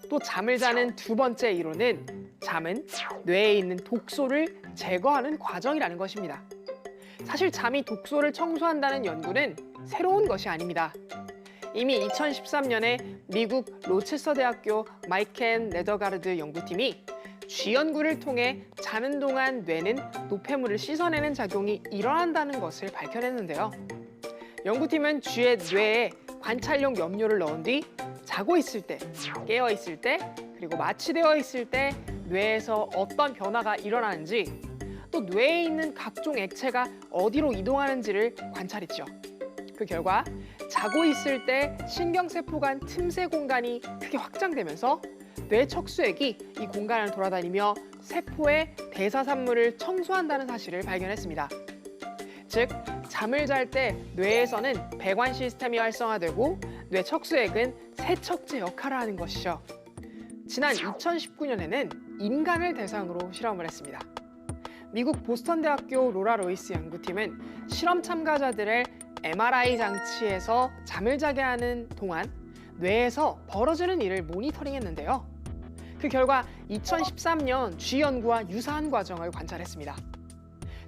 또 잠을 자는 두 번째 이론은 잠은 뇌에 있는 독소를 제거하는 과정이라는 것입니다. 사실 잠이 독소를 청소한다는 연구는 새로운 것이 아닙니다. 이미 2013년에 미국 로체스터 대학교 마이켄 레더가르드 연구팀이 쥐 연구를 통해 자는 동안 뇌는 노폐물을 씻어내는 작용이 일어난다는 것을 밝혀냈는데요. 연구팀은 쥐의 뇌에 관찰용 염료를 넣은 뒤 자고 있을 때, 깨어 있을 때, 그리고 마취되어 있을 때 뇌에서 어떤 변화가 일어나는지, 또 뇌에 있는 각종 액체가 어디로 이동하는지를 관찰했죠. 그 결과 자고 있을 때 신경세포 간 틈새 공간이 크게 확장되면서 뇌 척수액이 이 공간을 돌아다니며 세포의 대사산물을 청소한다는 사실을 발견했습니다. 즉, 잠을 잘 때 뇌에서는 배관 시스템이 활성화되고 뇌 척수액은 세척제 역할을 하는 것이죠. 지난 2019년에는 인간을 대상으로 실험을 했습니다. 미국 보스턴 대학교 로라 로이스 연구팀은 실험 참가자들의 MRI 장치에서 잠을 자게 하는 동안 뇌에서 벌어지는 일을 모니터링했는데요. 그 결과 2013년 쥐 연구와 유사한 과정을 관찰했습니다.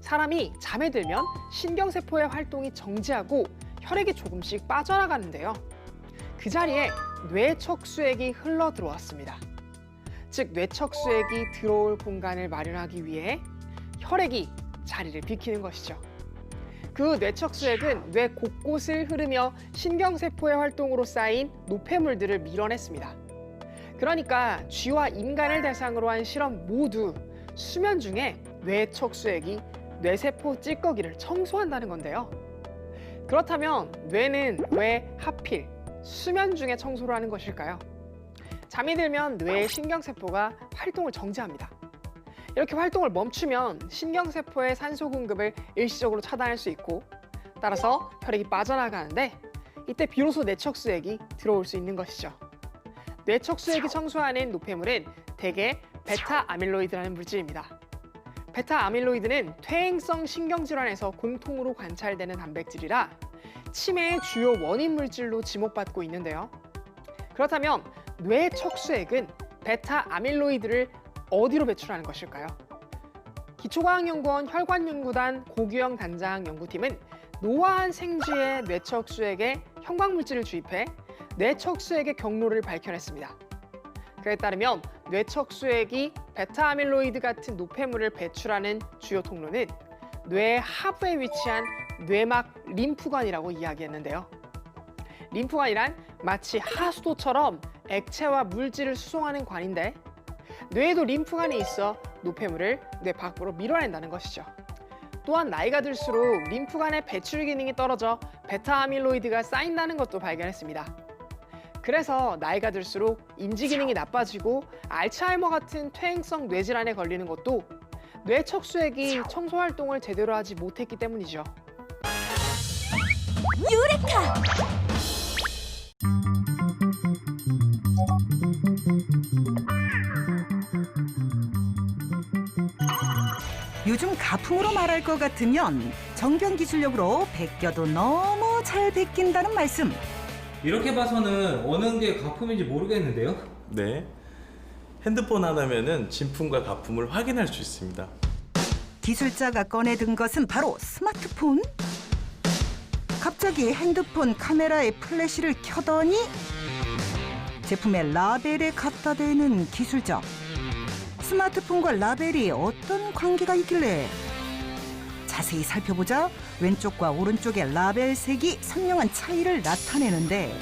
사람이 잠에 들면 신경세포의 활동이 정지하고 혈액이 조금씩 빠져나가는데요. 그 자리에 뇌척수액이 흘러 들어왔습니다. 즉, 뇌척수액이 들어올 공간을 마련하기 위해 혈액이 자리를 비키는 것이죠. 그 뇌척수액은 뇌 곳곳을 흐르며 신경세포의 활동으로 쌓인 노폐물들을 밀어냈습니다. 그러니까 쥐와 인간을 대상으로 한 실험 모두 수면 중에 뇌척수액이 뇌세포 찌꺼기를 청소한다는 건데요. 그렇다면 뇌는 왜 하필 수면 중에 청소를 하는 것일까요? 잠이 들면 뇌의 신경세포가 활동을 정지합니다. 이렇게 활동을 멈추면 신경세포의 산소 공급을 일시적으로 차단할 수 있고, 따라서 혈액이 빠져나가는데 이때 비로소 뇌척수액이 들어올 수 있는 것이죠. 뇌척수액이 청소하는 노폐물은 대개 베타 아밀로이드라는 물질입니다. 베타 아밀로이드는 퇴행성 신경질환에서 공통으로 관찰되는 단백질이라 치매의 주요 원인 물질로 지목받고 있는데요. 그렇다면 뇌척수액은 베타 아밀로이드를 어디로 배출하는 것일까요? 기초과학연구원 혈관연구단 고규영 단장 연구팀은 노화한 생쥐의 뇌척수액에 형광물질을 주입해 뇌척수액의 경로를 밝혀냈습니다. 그에 따르면 뇌척수액이 베타아밀로이드 같은 노폐물을 배출하는 주요 통로는 뇌 하부에 위치한 뇌막 림프관이라고 이야기했는데요. 림프관이란 마치 하수도처럼 액체와 물질을 수송하는 관인데, 뇌에도 림프관이 있어 노폐물을 뇌 밖으로 밀어낸다는 것이죠. 또한 나이가 들수록 림프관의 배출 기능이 떨어져 베타아밀로이드가 쌓인다는 것도 발견했습니다. 그래서 나이가 들수록 인지 기능이 나빠지고 알츠하이머 같은 퇴행성 뇌질환에 걸리는 것도 뇌척수액이 청소 활동을 제대로 하지 못했기 때문이죠. 유레카! 요즘 가품으로 말할 것 같으면 정교한 기술력으로 베껴도 너무 잘 베낀다는 말씀. 이렇게 봐서는 어느 게 가품인지 모르겠는데요? 네, 핸드폰 하나면은 진품과 가품을 확인할 수 있습니다. 기술자가 꺼내든 것은 바로 스마트폰. 갑자기 핸드폰 카메라에 플래시를 켜더니 제품에 라벨에 갖다 대는 기술자. 스마트폰과 라벨이 어떤 관계가 있길래? 자세히 살펴보자 왼쪽과 오른쪽의 라벨 색이 선명한 차이를 나타내는데,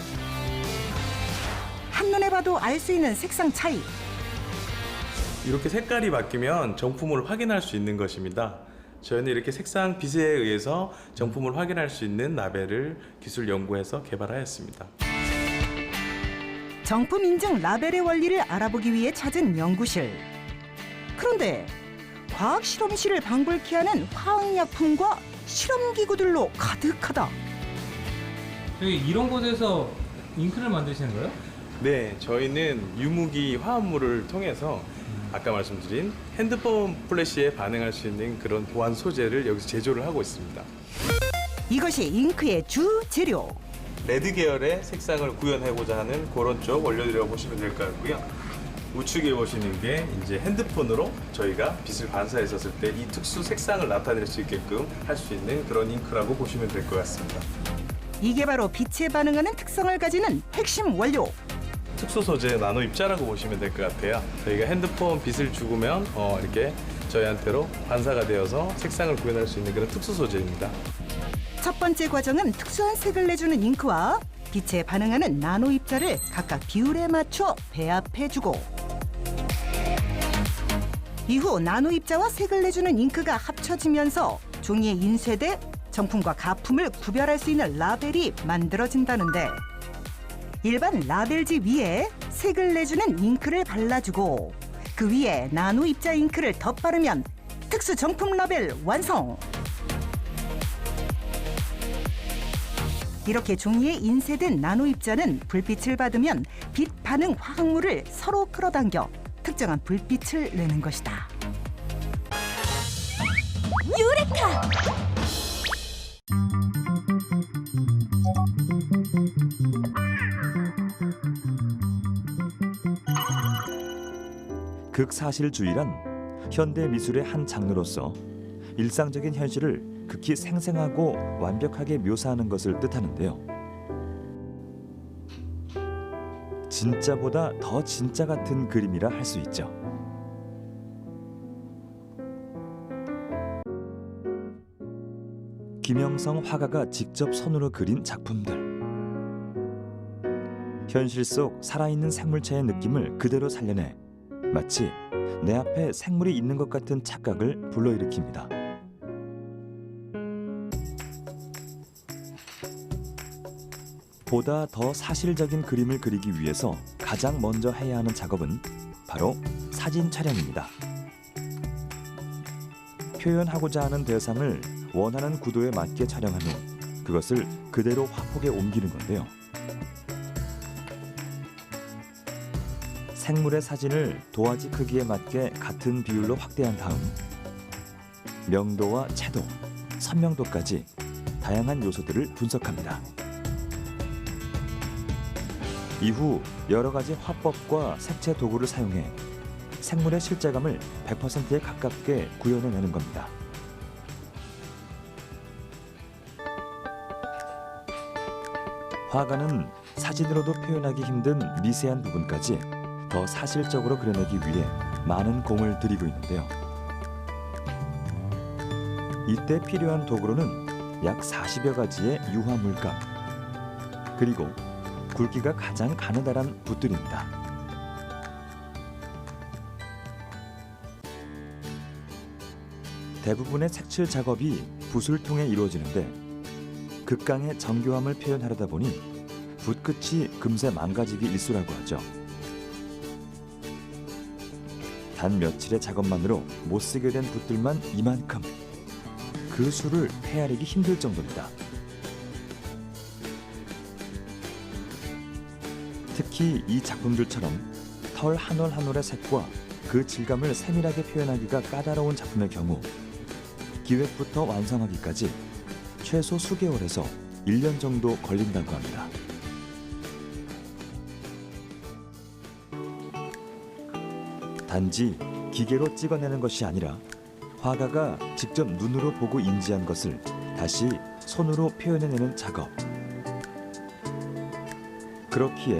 한눈에 봐도 알 수 있는 색상 차이. 이렇게 색깔이 바뀌면 정품을 확인할 수 있는 것입니다. 저희는 이렇게 색상 빛에 의해서 정품을 확인할 수 있는 라벨을 기술 연구해서 개발하였습니다. 정품 인증 라벨의 원리를 알아보기 위해 찾은 연구실. 그런데 과학 실험실을 방불케 하는 화학약품과 실험기구들로 가득하다. 여기 이런 곳에서 잉크를 만드시는 거예요? 네, 저희는 유무기 화합물을 통해서 아까 말씀드린 핸드폰 플래시에 반응할 수 있는 그런 보안 소재를 여기서 제조를 하고 있습니다. 이것이 잉크의 주 재료. 레드 계열의 색상을 구현하고자 하는 그런 쪽 원료들이라고 보시면 될 것 같고요. 우측에 보시는 게 이제 핸드폰으로 저희가 빛을 반사했었을 때 이 특수 색상을 나타낼 수 있게끔 할 수 있는 그런 잉크라고 보시면 될 것 같습니다. 이게 바로 빛에 반응하는 특성을 가지는 핵심 원료. 특수 소재 나노 입자라고 보시면 될 것 같아요. 저희가 핸드폰 빛을 죽으면 이렇게 저희한테로 반사가 되어서 색상을 구현할 수 있는 그런 특수 소재입니다. 첫 번째 과정은 특수한 색을 내주는 잉크와 빛에 반응하는 나노 입자를 각각 비율에 맞춰 배합해주고, 이후 나노 입자와 색을 내주는 잉크가 합쳐지면서 종이에 인쇄돼 정품과 가품을 구별할 수 있는 라벨이 만들어진다는데, 일반 라벨지 위에 색을 내주는 잉크를 발라주고 그 위에 나노 입자 잉크를 덧바르면 특수 정품 라벨 완성! 이렇게 종이에 인쇄된 나노 입자는 불빛을 받으면 빛 반응 화학물을 서로 끌어당겨 특정한 불빛을 내는 것이다. 유레카! 극사실주의란 현대 미술의 한 장르로서 일상적인 현실을 극히 생생하고 완벽하게 묘사하는 것을 뜻하는데요. 진짜보다 더 진짜 같은 그림이라 할 수 있죠. 김영성 화가가 직접 손으로 그린 작품들. 현실 속 살아있는 생물체의 느낌을 그대로 살려내 마치 내 앞에 생물이 있는 것 같은 착각을 불러일으킵니다. 보다 더 사실적인 그림을 그리기 위해서 가장 먼저 해야 하는 작업은 바로 사진 촬영입니다. 표현하고자 하는 대상을 원하는 구도에 맞게 촬영한 후 그것을 그대로 화폭에 옮기는 건데요. 생물의 사진을 도화지 크기에 맞게 같은 비율로 확대한 다음 명도와 채도, 선명도까지 다양한 요소들을 분석합니다. 이후 여러 가지 화법과 색채 도구를 사용해 생물의 실제감을 100%에 가깝게 구현해내는 겁니다. 화가는 사진으로도 표현하기 힘든 미세한 부분까지 더 사실적으로 그려내기 위해 많은 공을 들이고 있는데요. 이때 필요한 도구로는 약 40여 가지의 유화 물감, 그리고 굵기가 가장 가느다란 붓들입니다. 대부분의 색칠 작업이 붓을 통해 이루어지는데 극강의 정교함을 표현하려다 보니 붓끝이 금세 망가지기 일쑤라고 하죠. 단 며칠의 작업만으로 못쓰게 된 붓들만 이만큼. 그 수를 헤아리기 힘들 정도입니다. 특히 이 작품들처럼 털 한 올 한 올의 색과 그 질감을 세밀하게 표현하기가 까다로운 작품의 경우 기획부터 완성하기까지 최소 수개월에서 1년 정도 걸린다고 합니다. 단지 기계로 찍어내는 것이 아니라 화가가 직접 눈으로 보고 인지한 것을 다시 손으로 표현해내는 작업. 그렇기에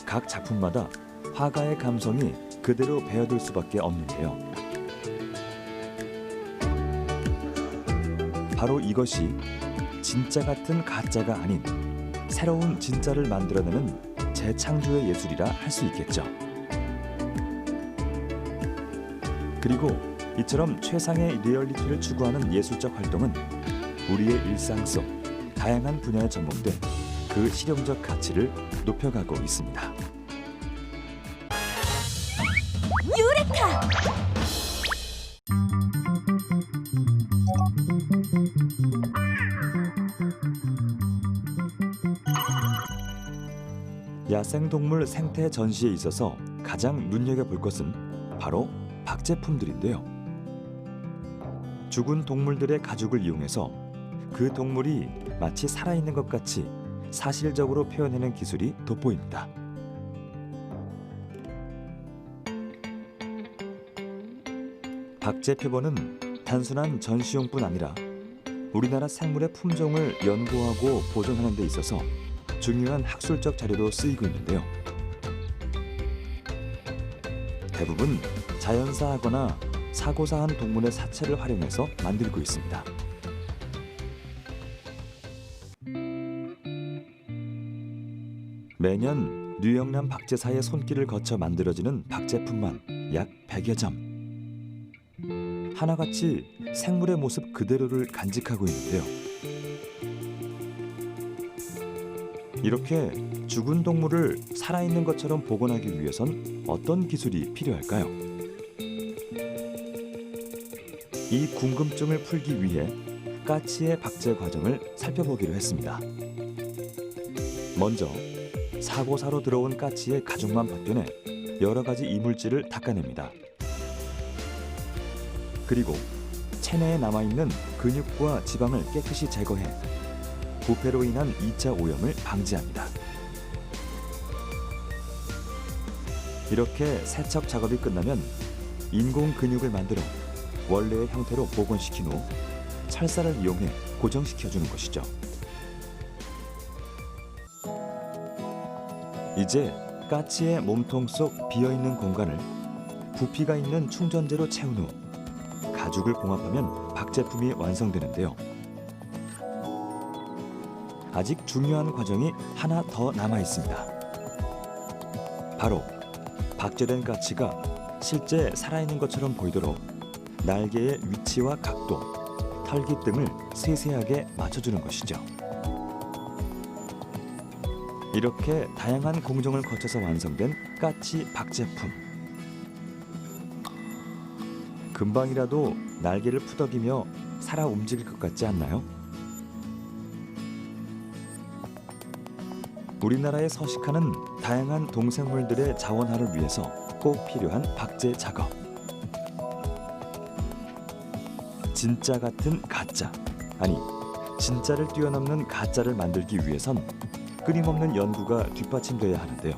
각 작품마다 화가의 감성이 그대로 배어들 수밖에 없는데요. 바로 이것이 진짜 같은 가짜가 아닌 새로운 진짜를 만들어내는 재창조의 예술이라 할 수 있겠죠. 그리고 이처럼 최상의 리얼리티를 추구하는 예술적 활동은 우리의 일상 속 다양한 분야에 접목돼 그 실용적 가치를 높여가고 있습니다. 유레카! 야생동물 생태 전시에 있어서 가장 눈여겨볼 것은 바로 박제품들인데요. 죽은 동물들의 가죽을 이용해서 그 동물이 마치 살아있는 것 같이 사실적으로 표현해낸 기술이 돋보입니다. 박제 표본은 단순한 전시용뿐 아니라 우리나라 생물의 품종을 연구하고 보존하는 데 있어서 중요한 학술적 자료로 쓰이고 있는데요. 대부분 자연사하거나 사고사한 동물의 사체를 활용해서 만들고 있습니다. 매년 뉴영남 박제사의 손길을 거쳐 만들어지는 박제품만 약 100여 점. 하나같이 생물의 모습 그대로를 간직하고 있는데요. 이렇게 죽은 동물을 살아있는 것처럼 복원하기 위해선 어떤 기술이 필요할까요? 이 궁금증을 풀기 위해 까치의 박제 과정을 살펴보기로 했습니다. 먼저 사고사로 들어온 까치의 가죽만 벗겨내 여러 가지 이물질을 닦아냅니다. 그리고 체내에 남아있는 근육과 지방을 깨끗이 제거해 부패로 인한 2차 오염을 방지합니다. 이렇게 세척 작업이 끝나면 인공 근육을 만들어 원래의 형태로 복원시킨 후 철사를 이용해 고정시켜주는 것이죠. 이제 까치의 몸통 속 비어있는 공간을 부피가 있는 충전재로 채운 후 가죽을 봉합하면 박제품이 완성되는데요. 아직 중요한 과정이 하나 더 남아 있습니다. 바로 박제된 까치가 실제 살아있는 것처럼 보이도록 날개의 위치와 각도, 털깃 등을 세세하게 맞춰주는 것이죠. 이렇게 다양한 공정을 거쳐서 완성된 까치 박제품. 금방이라도 날개를 푸덕이며 살아 움직일 것 같지 않나요? 우리나라에 서식하는 다양한 동생물들의 자원화를 위해서 꼭 필요한 박제 작업. 진짜 같은 가짜, 아니 진짜를 뛰어넘는 가짜를 만들기 위해선 끊임없는 연구가 뒷받침돼야 하는데요.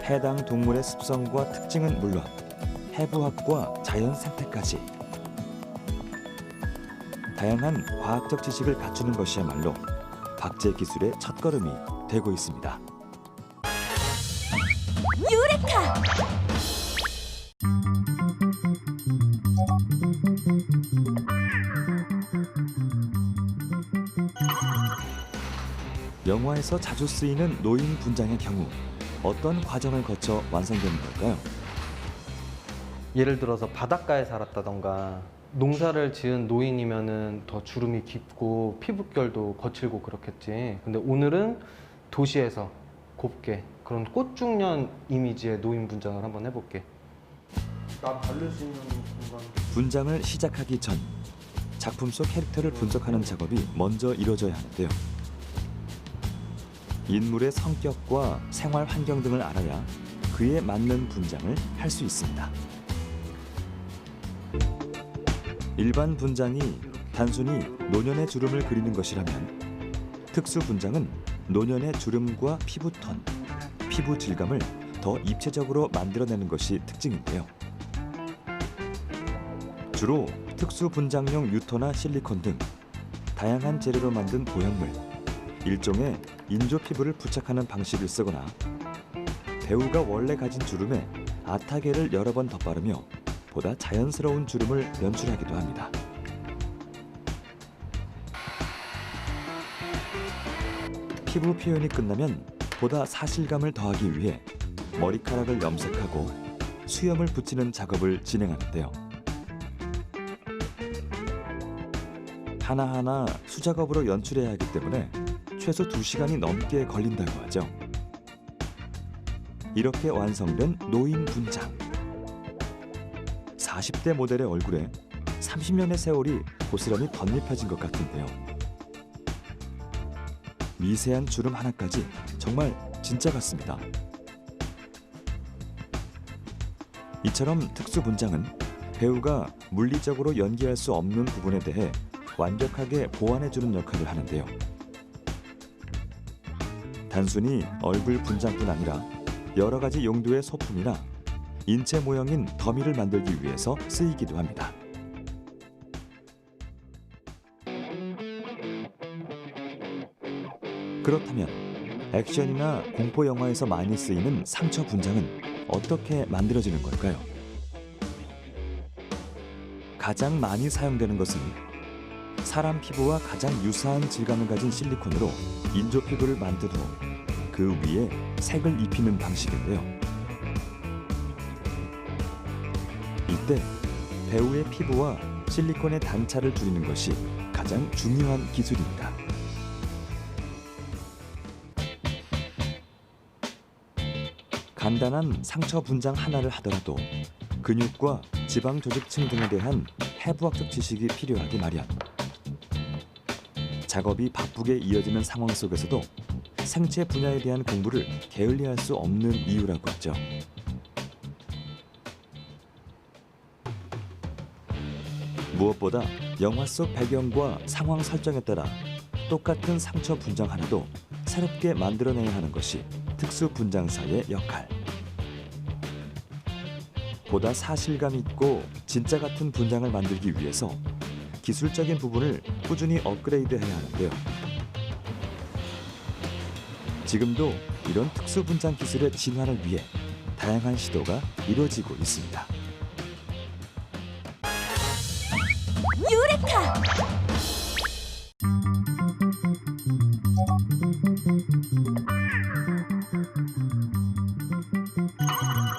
해당 동물의 습성과 특징은 물론 해부학과 자연 생태까지 다양한 과학적 지식을 갖추는 것이야말로 박제 기술의 첫걸음이 되고 있습니다. 영화에서 자주 쓰이는 노인 분장의 경우 어떤 과정을 거쳐 완성되는 걸까요? 예를 들어서 바닷가에 살았다던가 농사를 지은 노인이면은 더 주름이 깊고 피부결도 거칠고 그렇겠지. 근데 오늘은 도시에서 곱게 그런 꽃중년 이미지의 노인 분장을 한번 해볼게. 나 바를 수 있는 공간. 분장을 시작하기 전 작품 속 캐릭터를 분석하는 작업이 먼저 이루어져야 하는데요. 인물의 성격과 생활 환경 등을 알아야 그에 맞는 분장을 할 수 있습니다. 일반 분장이 단순히 노년의 주름을 그리는 것이라면 특수 분장은 노년의 주름과 피부톤, 피부 질감을 더 입체적으로 만들어내는 것이 특징인데요. 주로 특수 분장용 유토나 실리콘 등 다양한 재료로 만든 보형물, 일종의 인조 피부를 부착하는 방식을 쓰거나 배우가 원래 가진 주름에 아타게를 여러 번 덧바르며 보다 자연스러운 주름을 연출하기도 합니다. 피부 표현이 끝나면 보다 사실감을 더하기 위해 머리카락을 염색하고 수염을 붙이는 작업을 진행하는데요. 하나하나 수작업으로 연출해야 하기 때문에 최소 2시간이 넘게 걸린다고 하죠. 이렇게 완성된 노인 분장. 40대 모델의 얼굴에 30년의 세월이 고스란히 덧입혀진 것 같은데요. 미세한 주름 하나까지 정말 진짜 같습니다. 이처럼 특수 분장은 배우가 물리적으로 연기할 수 없는 부분에 대해 완벽하게 보완해주는 역할을 하는데요. 단순히 얼굴 분장뿐 아니라 여러 가지 용도의 소품이나 인체 모형인 더미를 만들기 위해서 쓰이기도 합니다. 그렇다면 액션이나 공포 영화에서 많이 쓰이는 상처 분장은 어떻게 만들어지는 걸까요? 가장 많이 사용되는 것은 사람 피부와 가장 유사한 질감을 가진 실리콘으로 인조 피부를 만든 후 그 위에 색을 입히는 방식인데요. 이때 배우의 피부와 실리콘의 단차를 줄이는 것이 가장 중요한 기술입니다. 간단한 상처 분장 하나를 하더라도 근육과 지방 조직층 등에 대한 해부학적 지식이 필요하기 마련. 작업이 바쁘게 이어지는 상황 속에서도 생체 분야에 대한 공부를 게을리할 수 없는 이유라고 하죠. 무엇보다 영화 속 배경과 상황 설정에 따라 똑같은 상처 분장 하나도 새롭게 만들어내야 하는 것이 특수 분장사의 역할. 보다 사실감 있고 진짜 같은 분장을 만들기 위해서 기술적인 부분을 꾸준히 업그레이드해야 하는데요. 지금도 이런 특수 분장 기술의 진화를 위해 다양한 시도가 이루어지고 있습니다.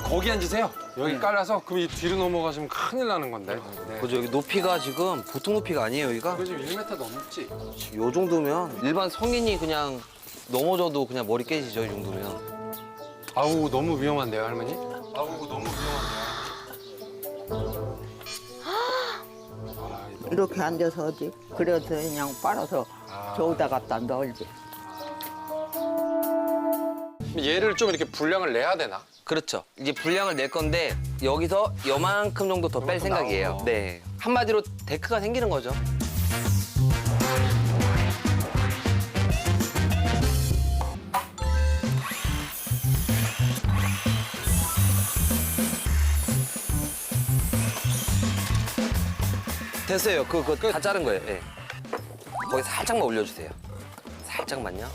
거기 앉으세요. 여기 깔아서 그럼 이 뒤로 넘어가시면 큰일 나는 건데. 네. 그죠, 여기 높이가 지금 보통 높이가 아니에요, 여기가. 이거 지금 1m 넘지. 요 정도면 일반 성인이 그냥 넘어져도 그냥 머리 깨지죠, 이 정도면. 아우 너무 위험한데요, 할머니? 아우 너무 위험한데요. 이렇게 앉아서 어디 그래서 그냥 빨아서 저기다 갖다 넣을지. 얘를 좀 이렇게 분량을 내야 되나? 그렇죠. 이제 분량을 낼 건데 여기서 요만큼 정도 더 뺄 생각이에요. 나오고. 네. 한마디로 데크가 생기는 거죠. 됐어요. 그거 다 자른 거예요. 예. 거기 살짝만 올려주세요. 살짝만요.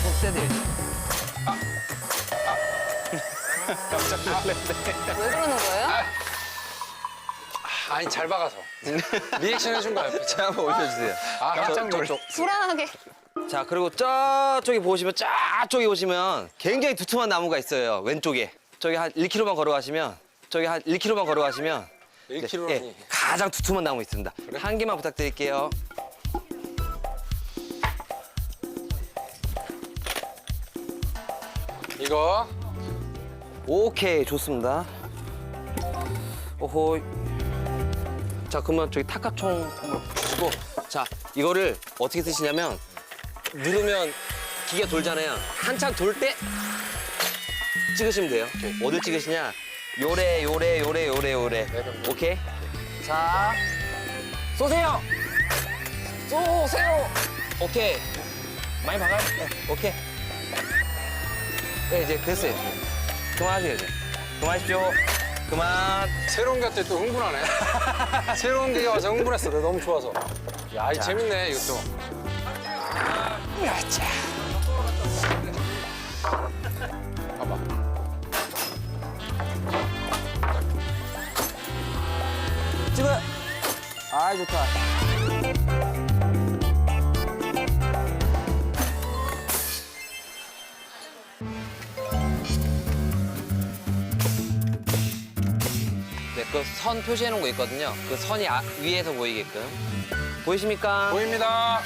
속 세대요. 깜짝 놀랐네. 왜 그러는 거예요? 아니 잘 박아서. 리액션 해준 거야. 자, 한번 올려주세요. 아 깜짝 놀랐어. 불안하게. 자, 그리고 저쪽에 보시면 굉장히 두툼한 나무가 있어요. 왼쪽에. 저기 한 1km만 걸어가시면 1kg라니. 예, 가장 두툼한 나무 있습니다. 한 개만 부탁드릴게요. 이거 오케이, 좋습니다. 오호. 자, 그러면 저기 타카총 한번 주시고, 자, 이거를 어떻게 쓰시냐면 누르면 기계가 돌잖아요. 한참 돌 때 찍으시면 돼요. 어딜 찍으시냐? 요래. 오케이. 자, 쏘세요. 오케이. 많이 박아요. 네, 오케이. 네, 이제 됐어요. 그만하세요, 이제. 그만하십시오. 그만. 새로운 게 왔더니 또 흥분하네. 새로운 게 와서 흥분했어. 내가 너무 좋아서. 야, 이 재밌네 이것도. 봐봐. 찍어. 아, 좋다. 네, 그 선 표시해 놓은 거 있거든요. 그 선이 위에서 보이게끔. 보이십니까? 보입니다.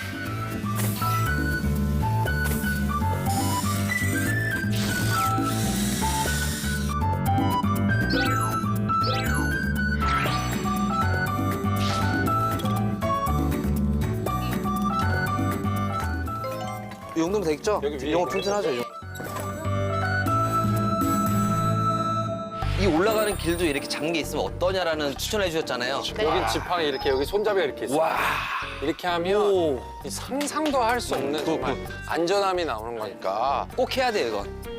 이 정도면 되겠죠? 여기 위에 영어 있는 튼튼하죠? 여기 올라가는 길도 이렇게 작은 게 있으면 어떠냐라는 추천해 주셨잖아요. 여긴 지팡이 이렇게 여기 손잡이가 이렇게 있어. 와. 이렇게 하면 이 상상도 할 수 없는 정말 안전함이 나오는 거니까. 꼭 해야 돼요, 이건.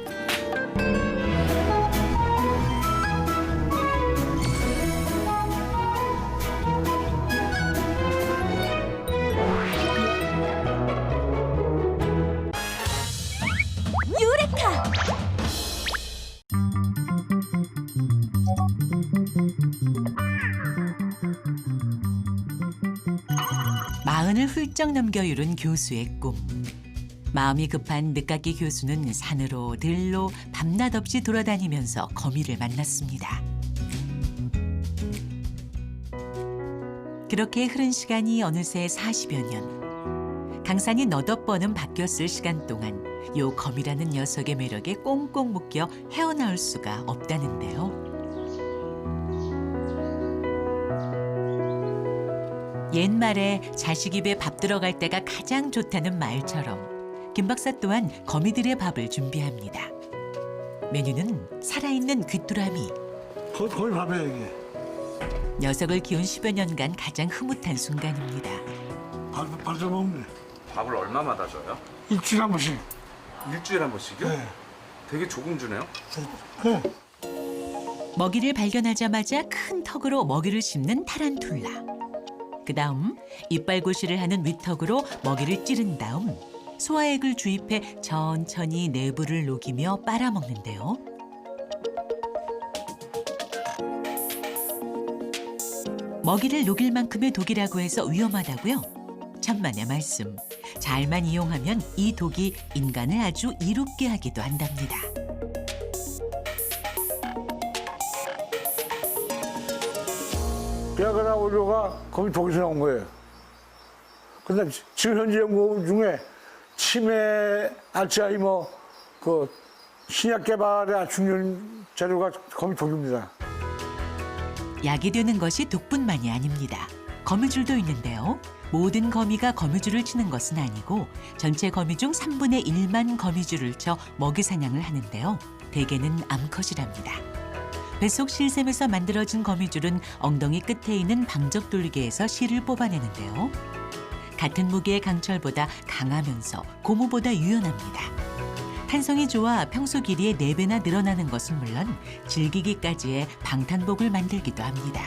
마흔을 훌쩍 넘겨 이룬 교수의 꿈. 마음이 급한 늦깎이 교수는 산으로 들로 밤낮 없이 돌아다니면서 거미를 만났습니다. 그렇게 흐른 시간이 어느새 40여 년. 강산이 너덧 번은 바뀌었을 시간 동안 요 거미라는 녀석의 매력에 꽁꽁 묶여 헤어나올 수가 없다는데요. 옛말에 자식 입에 밥 들어갈 때가 가장 좋다는 말처럼 김 박사 또한 거미들의 밥을 준비합니다. 메뉴는 살아있는 귀뚜라미. 거의 밥이야 이게. 녀석을 키운 10여 년간 가장 흐뭇한 순간입니다. 밥 좀 먹네. 밥을 얼마마다 줘요? 일주일에 한 번씩. 일주일에 한 번씩이요? 네. 되게 조금 주네요. 네. 먹이를 발견하자마자 큰 턱으로 먹이를 씹는 타란툴라. 그 다음 이빨 고시를 하는 윗턱으로 먹이를 찌른 다음 소화액을 주입해 천천히 내부를 녹이며 빨아먹는데요. 먹이를 녹일 만큼의 독이라고 해서 위험하다고요? 천만의 말씀. 잘만 이용하면 이 독이 인간을 아주 이롭게 하기도 한답니다. 비아그라 오류가 거기 독에서 나온 거예요. 근데 지금 현재 연구 중에 치매, 알츠하이머, 그 신약 개발에 아주 중요한 재료가 거미 독입니다. 약이 되는 것이 독뿐만이 아닙니다. 거미줄도 있는데요. 모든 거미가 거미줄을 치는 것은 아니고 전체 거미 중 3분의 1만 거미줄을 쳐 먹이 사냥을 하는데요. 대개는 암컷이랍니다. 뱃속 실샘에서 만들어진 거미줄은 엉덩이 끝에 있는 방적돌개에서 실을 뽑아내는데요. 같은 무게의 강철보다 강하면서 고무보다 유연합니다. 탄성이 좋아 평소 길이의 4배나 늘어나는 것은 물론 질기기까지의 방탄복을 만들기도 합니다.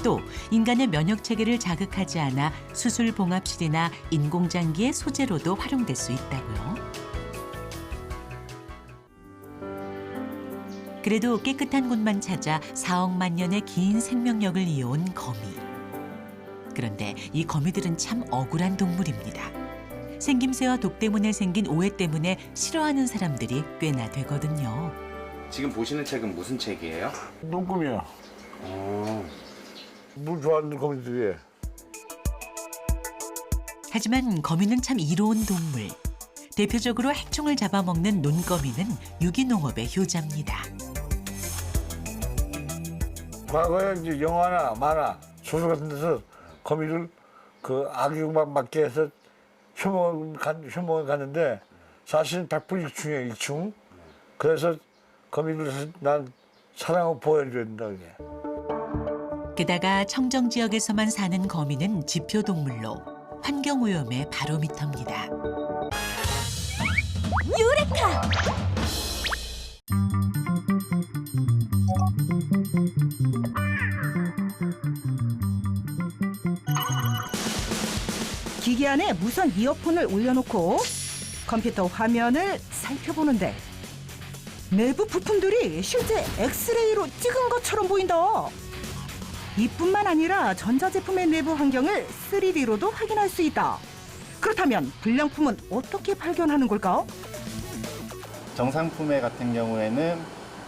또 인간의 면역 체계를 자극하지 않아 수술 봉합실이나 인공장기의 소재로도 활용될 수 있다고요. 그래도 깨끗한 곳만 찾아 4억만 년의 긴 생명력을 이어온 거미. 그런데 이 거미들은 참 억울한 동물입니다. 생김새와 독 때문에 생긴 오해 때문에 싫어하는 사람들이 꽤나 되거든요. 지금 보시는 책은 무슨 책이에요? 눈금이야. 물 좋아하는 거미들이에요. 하지만 거미는 참 이로운 동물. 대표적으로 해충을 잡아먹는 논거미는 유기농업의 효자입니다. 과거에 이제 영화나 만화, 소설 같은 데서 거미를 그 악역만 맡게 해서 혐오를 갔는데 사실은 100% 일충이에요, 일충. 그래서 거미를 난 사랑하고 보호해줘야 된다, 그게. 게다가 청정 지역에서만 사는 거미는 지표동물로 환경오염의 바로미터입니다. 유레카! 기기 안에 무선 이어폰을 올려놓고 컴퓨터 화면을 살펴보는데 내부 부품들이 실제 엑스레이로 찍은 것처럼 보인다. 이뿐만 아니라 전자제품의 내부 환경을 3D로도 확인할 수 있다. 그렇다면 불량품은 어떻게 발견하는 걸까? 정상품에 같은 경우에는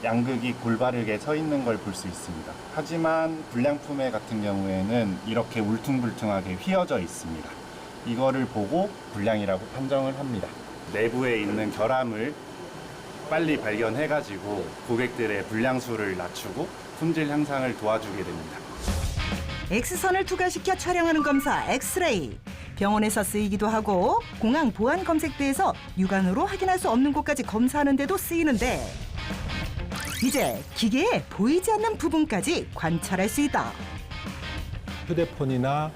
양극이 골바르게 서 있는 걸 볼 수 있습니다. 하지만 불량품에 같은 경우에는 이렇게 울퉁불퉁하게 휘어져 있습니다. 이거를 보고 불량이라고 판정을 합니다. 내부에 있는 결함을 빨리 발견해가지고 고객들의 불량수를 낮추고 품질 향상을 도와주게 됩니다. X선을 투과시켜 촬영하는 검사 엑스레이. 병원에서 쓰이기도 하고 공항 보안 검색대에서 육안으로 확인할 수 없는 곳까지 검사하는 데도 쓰이는데 이제 기계의 보이지 않는 부분까지 관찰할 수 있다. 휴대폰이나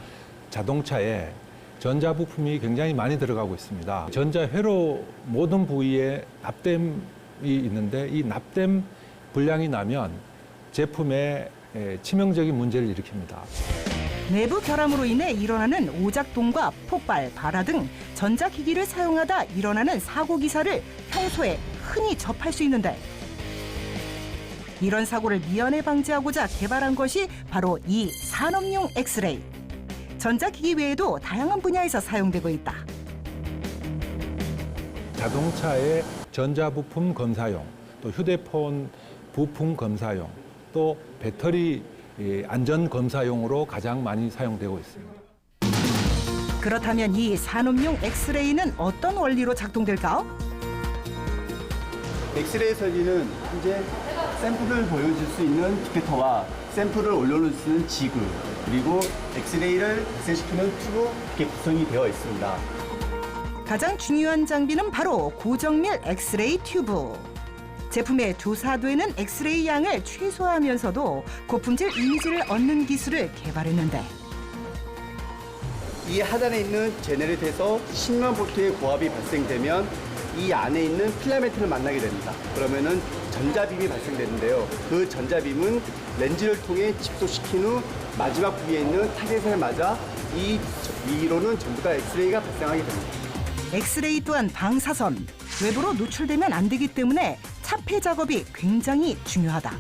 자동차에 전자부품이 굉장히 많이 들어가고 있습니다. 전자회로 모든 부위에 납땜이 있는데 이 납땜 불량이 나면 제품에 치명적인 문제를 일으킵니다. 내부 결함으로 인해 일어나는 오작동과 폭발, 발화 등 전자기기를 사용하다 일어나는 사고 기사를 평소에 흔히 접할 수 있는데 이런 사고를 미연에 방지하고자 개발한 것이 바로 이 산업용 엑스레이. 전자기기 외에도 다양한 분야에서 사용되고 있다. 자동차의 전자부품 검사용, 또 휴대폰 부품 검사용, 또 배터리 안전 검사용으로 가장 많이 사용되고 있습니다. 그렇다면 이 산업용 엑스레이는 어떤 원리로 작동될까? 엑스레이 설비는 현재 샘플을 보여줄 수 있는 디텍터와 샘플을 올려놓을 수 있는 지그, 그리고 엑스레이를 발생시키는 튜브 이렇게 구성이 되어 있습니다. 가장 중요한 장비는 바로 고정밀 엑스레이 튜브. 제품에 조사되는 엑스레이 양을 최소화하면서도 고품질 이미지를 얻는 기술을 개발했는데 이 하단에 있는 제네레이터에서 10만 볼트의 고압이 발생되면 이 안에 있는 필라멘트를 만나게 됩니다. 그러면은 전자빔이 발생되는데요. 그 전자빔은 렌즈를 통해 집속시킨 후 마지막 부위에 있는 타겟에 맞아 이 위로는 전부 다 엑스레이가 발생하게 됩니다. 엑스레이 또한 방사선, 외부로 노출되면 안 되기 때문에 차폐 작업이 굉장히 중요하다.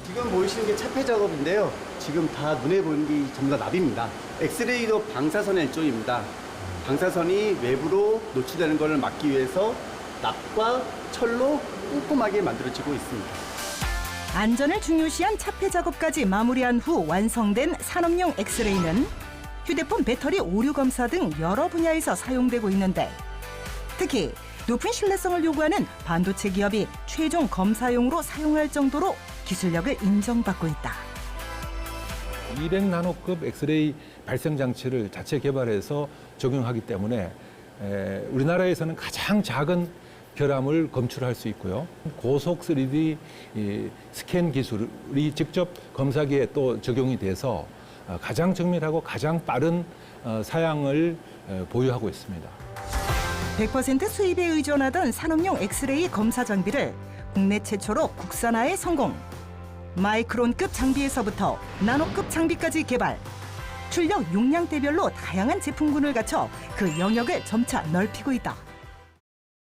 지금 보이시는 게 차폐 작업인데요. 지금 다 눈에 보이는 게 전부 다 납입니다. 엑스레이도 방사선의 일종입니다. 방사선이 외부로 노출되는 것을 막기 위해서 납과 철로 꼼꼼하게 만들어지고 있습니다. 안전을 중요시한 차폐 작업까지 마무리한 후 완성된 산업용 엑스레이는 휴대폰 배터리 오류 검사 등 여러 분야에서 사용되고 있는데 특히 높은 신뢰성을 요구하는 반도체 기업이 최종 검사용으로 사용할 정도로 기술력을 인정받고 있다. 200나노급 엑스레이 발생 장치를 자체 개발해서 적용하기 때문에 우리나라에서는 가장 작은 결함을 검출할 수 있고요. 고속 3D 스캔 기술이 직접 검사기에 또 적용이 돼서 가장 정밀하고 가장 빠른 사양을 보유하고 있습니다. 100% 수입에 의존하던 산업용 엑스레이 검사 장비를 국내 최초로 국산화에 성공. 마이크론급 장비에서부터 나노급 장비까지 개발. 출력 용량대별로 다양한 제품군을 갖춰 그 영역을 점차 넓히고 있다.